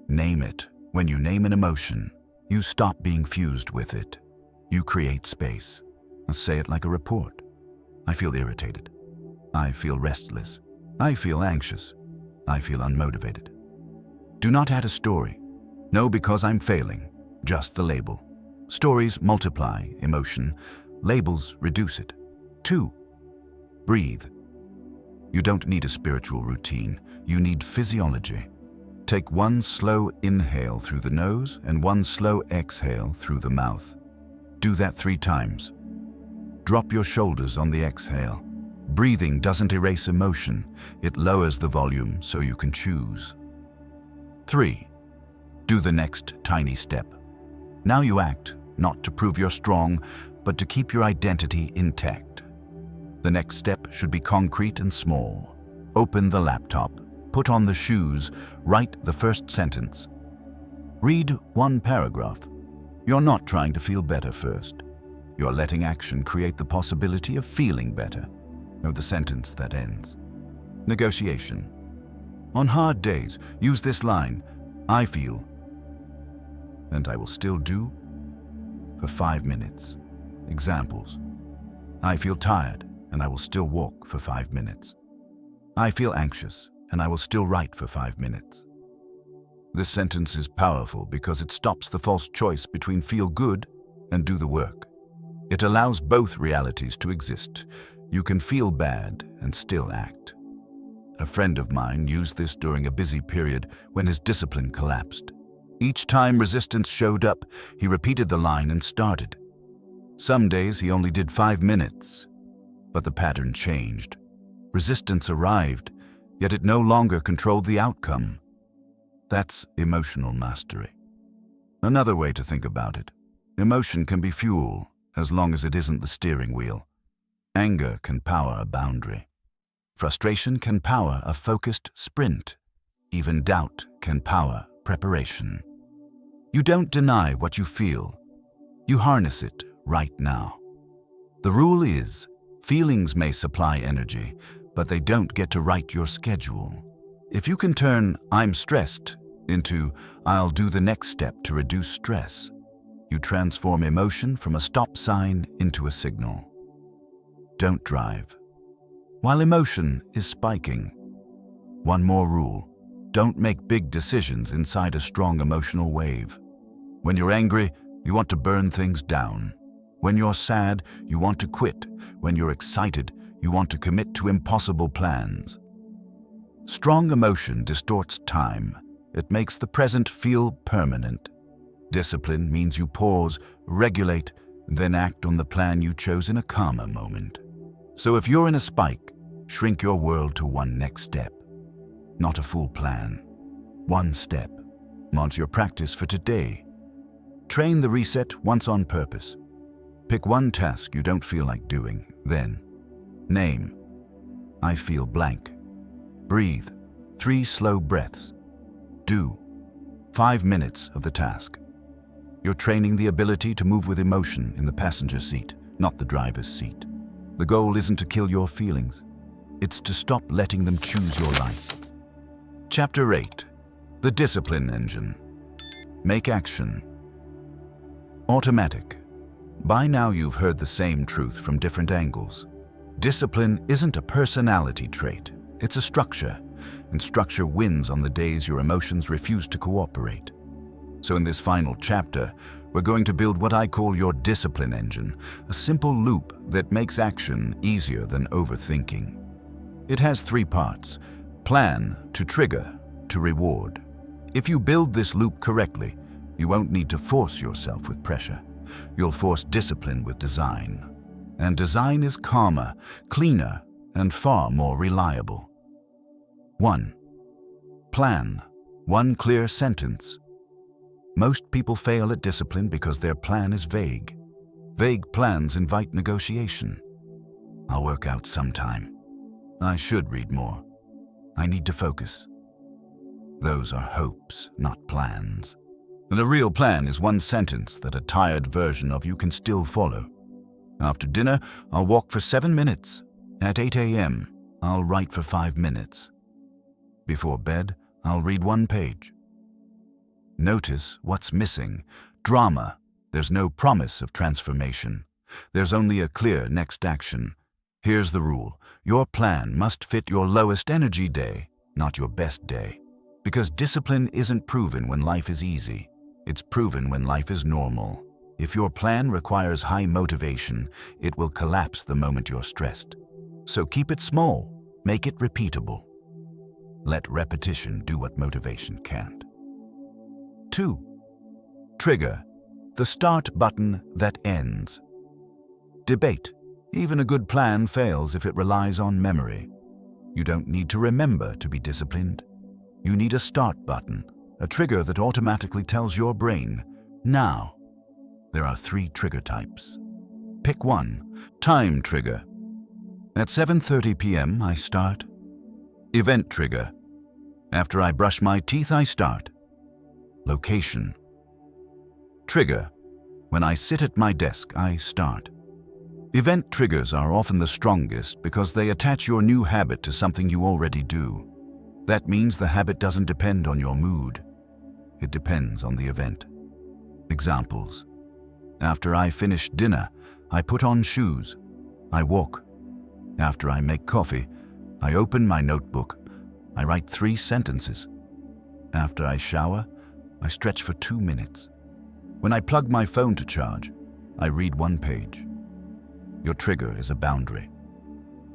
Speaker 1: Name it. When you name an emotion, you stop being fused with it. You create space. Say it like a report. I feel irritated. I feel restless. I feel anxious. I feel unmotivated. Do not add a story. No, because I'm failing. Just the label. Stories multiply emotion. Labels reduce it. 2. Breathe. You don't need a spiritual routine. You need physiology. Take 1 slow inhale through the nose and 1 slow exhale through the mouth. Do that 3 times. Drop your shoulders on the exhale. Breathing doesn't erase emotion. It lowers the volume so you can choose. 3. Do the next tiny step. Now you act, not to prove you're strong, but to keep your identity intact. The next step should be concrete and small. Open the laptop, put on the shoes, write the first sentence. Read 1 paragraph. You're not trying to feel better first. You're letting action create the possibility of feeling better, of the sentence that ends. Negotiation. On hard days, use this line, I feel, and I will still do, for 5 minutes. Examples. I feel tired, and I will still walk for 5 minutes. I feel anxious, and I will still write for 5 minutes. This sentence is powerful because it stops the false choice between feel good and do the work. It allows both realities to exist. You can feel bad and still act. A friend of mine used this during a busy period when his discipline collapsed. Each time resistance showed up, he repeated the line and started. Some days he only did 5 minutes, but the pattern changed. Resistance arrived, yet it no longer controlled the outcome. That's emotional mastery. Another way to think about it: emotion can be fuel as long as it isn't the steering wheel. Anger can power a boundary. Frustration can power a focused sprint. Even doubt can power preparation. You don't deny what you feel. You harness it right now. The rule is, feelings may supply energy, but they don't get to write your schedule. If you can turn "I'm stressed" into "I'll do the next step to reduce stress," you transform emotion from a stop sign into a signal. Don't drive while emotion is spiking. One more rule: don't make big decisions inside a strong emotional wave. When you're angry, you want to burn things down. When you're sad, you want to quit. When you're excited, you want to commit to impossible plans. Strong emotion distorts time. It makes the present feel permanent. Discipline means you pause, regulate, then act on the plan you chose in a calmer moment. So if you're in a spike, shrink your world to one next step. Not a full plan. One step. Want your practice for today. Train the reset once on purpose. Pick one task you don't feel like doing, then name: "I feel blank." Breathe 3 slow breaths. Do 5 minutes of the task. You're training the ability to move with emotion in the passenger seat, not the driver's seat. The goal isn't to kill your feelings. It's to stop letting them choose your life. Chapter 8. The Discipline Engine. Make action. Automatic. By now you've heard the same truth from different angles. Discipline isn't a personality trait. It's a structure, and structure wins on the days your emotions refuse to cooperate. So in this final chapter, we're going to build what I call your discipline engine, a simple loop that makes action easier than overthinking. It has 3 parts: plan, to trigger, to reward. If you build this loop correctly, you won't need to force yourself with pressure. You'll force discipline with design. And design is calmer, cleaner, and far more reliable. 1. Plan. One clear sentence. Most people fail at discipline because their plan is vague. Vague plans invite negotiation. "I'll work out sometime." "I should read more." "I need to focus." Those are hopes, not plans. And a real plan is one sentence that a tired version of you can still follow. "After dinner, I'll walk for 7 minutes. At 8 a.m., I'll write for 5 minutes. Before bed, I'll read 1 page." Notice what's missing. Drama. There's no promise of transformation. There's only a clear next action. Here's the rule. Your plan must fit your lowest energy day, not your best day. Because discipline isn't proven when life is easy. It's proven when life is normal. If your plan requires high motivation, it will collapse the moment you're stressed. So keep it small. Make it repeatable. Let repetition do what motivation can't. 2. Trigger. The start button that ends. Debate. Even a good plan fails if it relies on memory. You don't need to remember to be disciplined. You need a start button, a trigger that automatically tells your brain, "Now." There are 3 trigger types. Pick one. Time trigger. At 7:30 p.m. I start. Event trigger. After I brush my teeth, I start. Location. Trigger. When I sit at my desk, I start. Event triggers are often the strongest because they attach your new habit to something you already do. That means the habit doesn't depend on your mood. It depends on the event. Examples. After I finish dinner, I put on shoes. I walk. After I make coffee, I open my notebook. I write 3 sentences. After I shower, I stretch for 2 minutes. When I plug my phone to charge, I read 1 page. Your trigger is a boundary.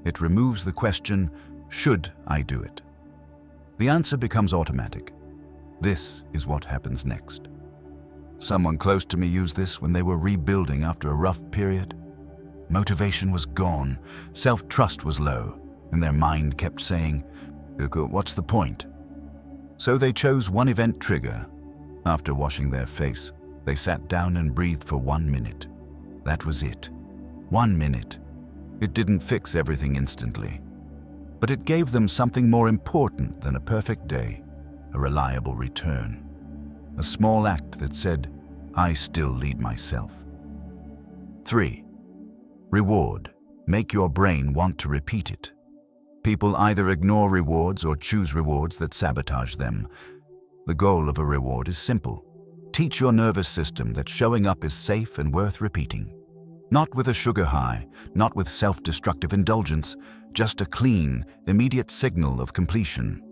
Speaker 1: It removes the question, should I do it? The answer becomes automatic. This is what happens next. Someone close to me used this when they were rebuilding after a rough period. Motivation was gone, self-trust was low, and their mind kept saying, what's the point? So they chose one event trigger. After washing their face, they sat down and breathed for 1 minute. That was it. 1 minute. It didn't fix everything instantly, but it gave them something more important than a perfect day, a reliable return. A small act that said, I still lead myself. 3. Reward. Make your brain want to repeat it. People either ignore rewards or choose rewards that sabotage them. The goal of a reward is simple. Teach your nervous system that showing up is safe and worth repeating. Not with a sugar high, not with self-destructive indulgence, just a clean, immediate signal of completion.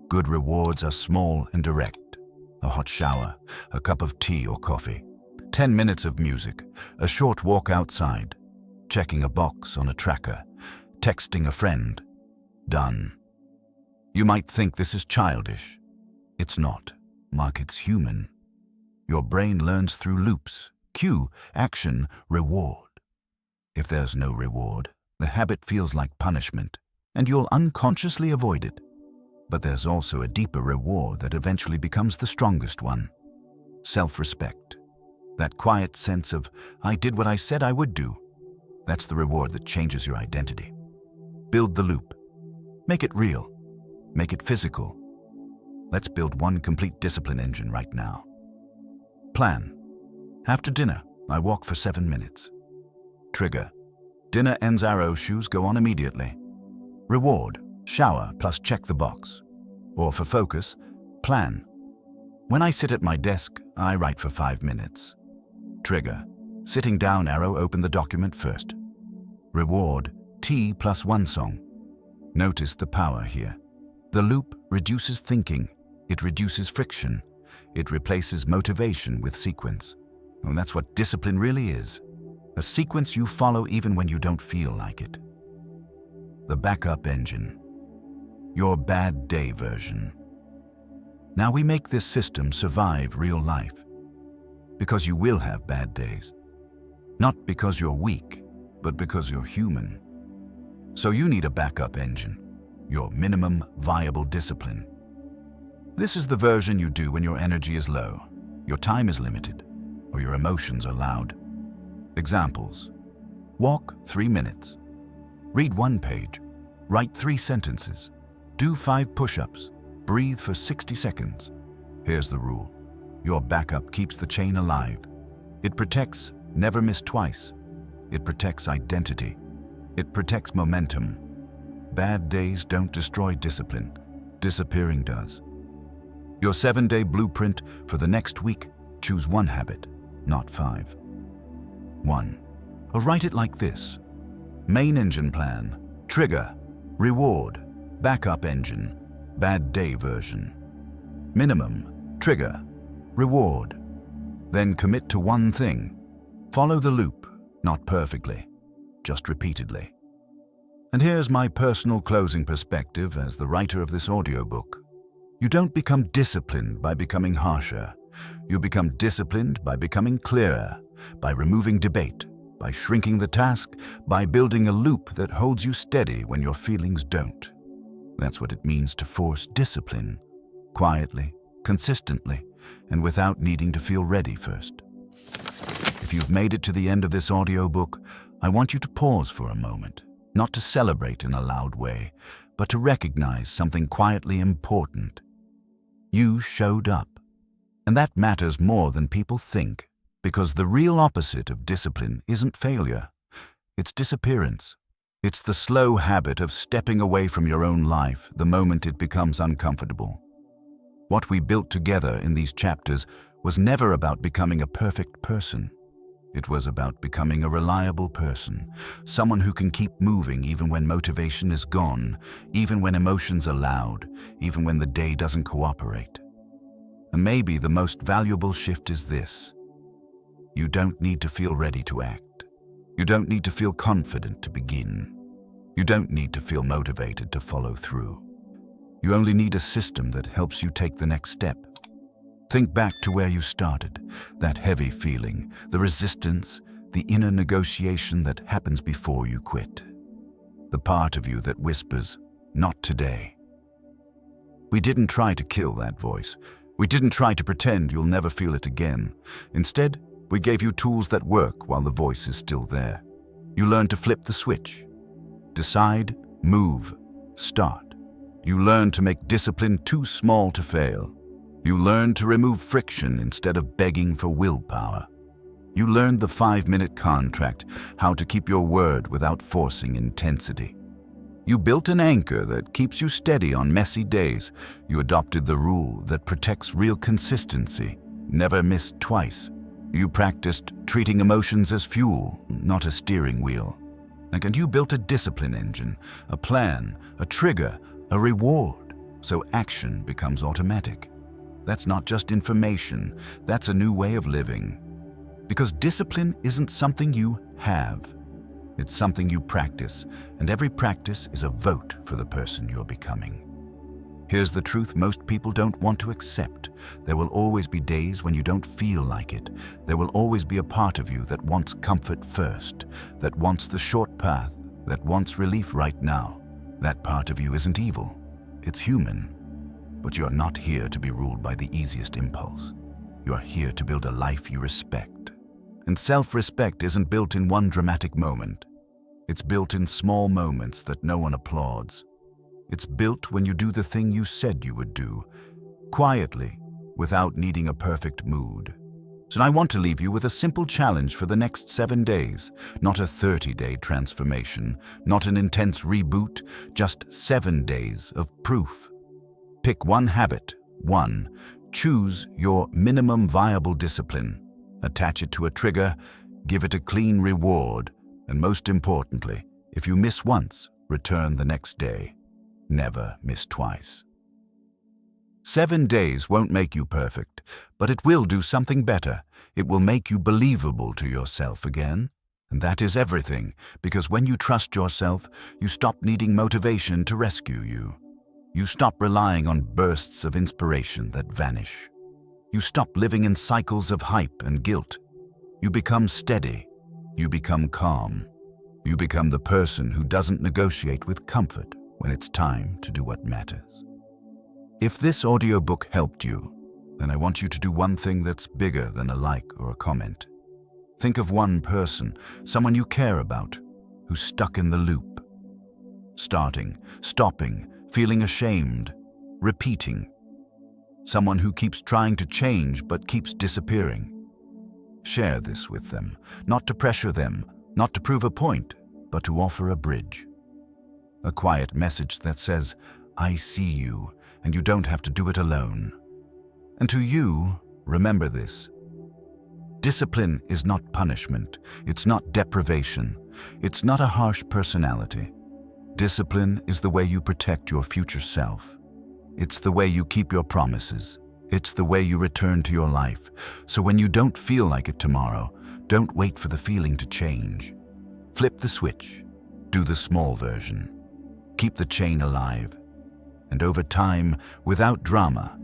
Speaker 1: Good rewards are small and direct. A hot shower, a cup of tea or coffee, 10 minutes of music, a short walk outside, checking a box on a tracker, texting a friend. Done. You might think this is childish. It's not. Mark, it's human. Your brain learns through loops. Cue, action, reward. If there's no reward, the habit feels like punishment, and you'll unconsciously avoid it. But there's also a deeper reward that eventually becomes the strongest one. Self-respect. That quiet sense of, I did what I said I would do. That's the reward that changes your identity. Build the loop. Make it real. Make it physical. Let's build one complete discipline engine right now. Plan. After dinner, I walk for 7 minutes. Trigger. Dinner ends, arrow shoes go on immediately. Reward. Shower plus check the box. Or for focus, plan. When I sit at my desk, I write for 5 minutes. Trigger. Sitting down, arrow, open the document first. Reward. Tea plus 1 song. Notice the power here. The loop reduces thinking. It reduces friction. It replaces motivation with sequence. And that's what discipline really is. A sequence you follow even when you don't feel like it. The backup engine. Your bad day version. Now we make this system survive real life. Because you will have bad days. Not because you're weak, but because you're human. So you need a backup engine. Your minimum viable discipline. This is the version you do when your energy is low, your time is limited, or your emotions are loud. Examples. Walk 3 minutes. Read 1 page. Write 3 sentences. Do 5 push-ups. Breathe for 60 seconds. Here's the rule. Your backup keeps the chain alive. It protects never miss twice. It protects identity. It protects momentum. Bad days don't destroy discipline. Disappearing does. Your 7-day blueprint for the next week, choose 1 habit, not 5. 1. Or write it like this. Main engine plan, trigger, reward, backup engine, bad day version. Minimum, trigger, reward. Then commit to 1 thing. Follow the loop, not perfectly, just repeatedly. And here's my personal closing perspective as the writer of this audiobook. You don't become disciplined by becoming harsher. You become disciplined by becoming clearer, by removing debate, by shrinking the task, by building a loop that holds you steady when your feelings don't. That's what it means to force discipline, quietly, consistently, and without needing to feel ready first. If you've made it to the end of this audiobook, I want you to pause for a moment, not to celebrate in a loud way, but to recognize something quietly important. You showed up. And that matters more than people think, because the real opposite of discipline isn't failure. It's disappearance. It's the slow habit of stepping away from your own life the moment it becomes uncomfortable. What we built together in these chapters was never about becoming a perfect person. It was about becoming a reliable person, someone who can keep moving even when motivation is gone, even when emotions are loud, even when the day doesn't cooperate. And maybe the most valuable shift is this. You don't need to feel ready to act. You don't need to feel confident to begin. You don't need to feel motivated to follow through. You only need a system that helps you take the next step. Think back to where you started, that heavy feeling, the resistance, the inner negotiation that happens before you quit. The part of you that whispers, "Not today." We didn't try to kill that voice. We didn't try to pretend you'll never feel it again. Instead, we gave you tools that work while the voice is still there. You learned to flip the switch. Decide, move, start. You learned to make discipline too small to fail. You learned to remove friction instead of begging for willpower. You learned the 5-minute contract, how to keep your word without forcing intensity. You built an anchor that keeps you steady on messy days. You adopted the rule that protects real consistency, never missed twice. You practiced treating emotions as fuel, not a steering wheel. And you built a discipline engine, a plan, a trigger, a reward, so action becomes automatic. That's not just information, that's a new way of living. Because discipline isn't something you have. It's something you practice, and every practice is a vote for the person you're becoming. Here's the truth most people don't want to accept. There will always be days when you don't feel like it. There will always be a part of you that wants comfort first, that wants the short path, that wants relief right now. That part of you isn't evil. It's human. But you're not here to be ruled by the easiest impulse. You're here to build a life you respect. And self-respect isn't built in one dramatic moment. It's built in small moments that no one applauds. It's built when you do the thing you said you would do, quietly, without needing a perfect mood. So I want to leave you with a simple challenge for the next 7 days, not a 30-day transformation, not an intense reboot, just 7 days of proof. Pick one habit, one. Choose your minimum viable discipline. Attach it to a trigger, give it a clean reward, and most importantly, if you miss once, return the next day. Never miss twice. 7 days won't make you perfect, but it will do something better. It will make you believable to yourself again. And that is everything, because when you trust yourself, you stop needing motivation to rescue you. You stop relying on bursts of inspiration that vanish. You stop living in cycles of hype and guilt. You become steady. You become calm. You become the person who doesn't negotiate with comfort when it's time to do what matters. If this audiobook helped you, then I want you to do one thing that's bigger than a like or a comment. Think of one person, someone you care about, who's stuck in the loop. Starting, stopping, feeling ashamed, repeating. Someone who keeps trying to change but keeps disappearing. Share this with them, not to pressure them, not to prove a point, but to offer a bridge. A quiet message that says, "I see you, and you don't have to do it alone." And to you, remember this. Discipline is not punishment. It's not deprivation. It's not a harsh personality. Discipline is the way you protect your future self. It's the way you keep your promises. It's the way you return to your life. So when you don't feel like it tomorrow, don't wait for the feeling to change. Flip the switch. Do the small version. Keep the chain alive. And over time, without drama,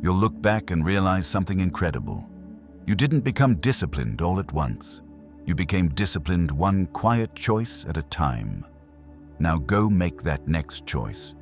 Speaker 1: you'll look back and realize something incredible. You didn't become disciplined all at once. You became disciplined one quiet choice at a time. Now go make that next choice.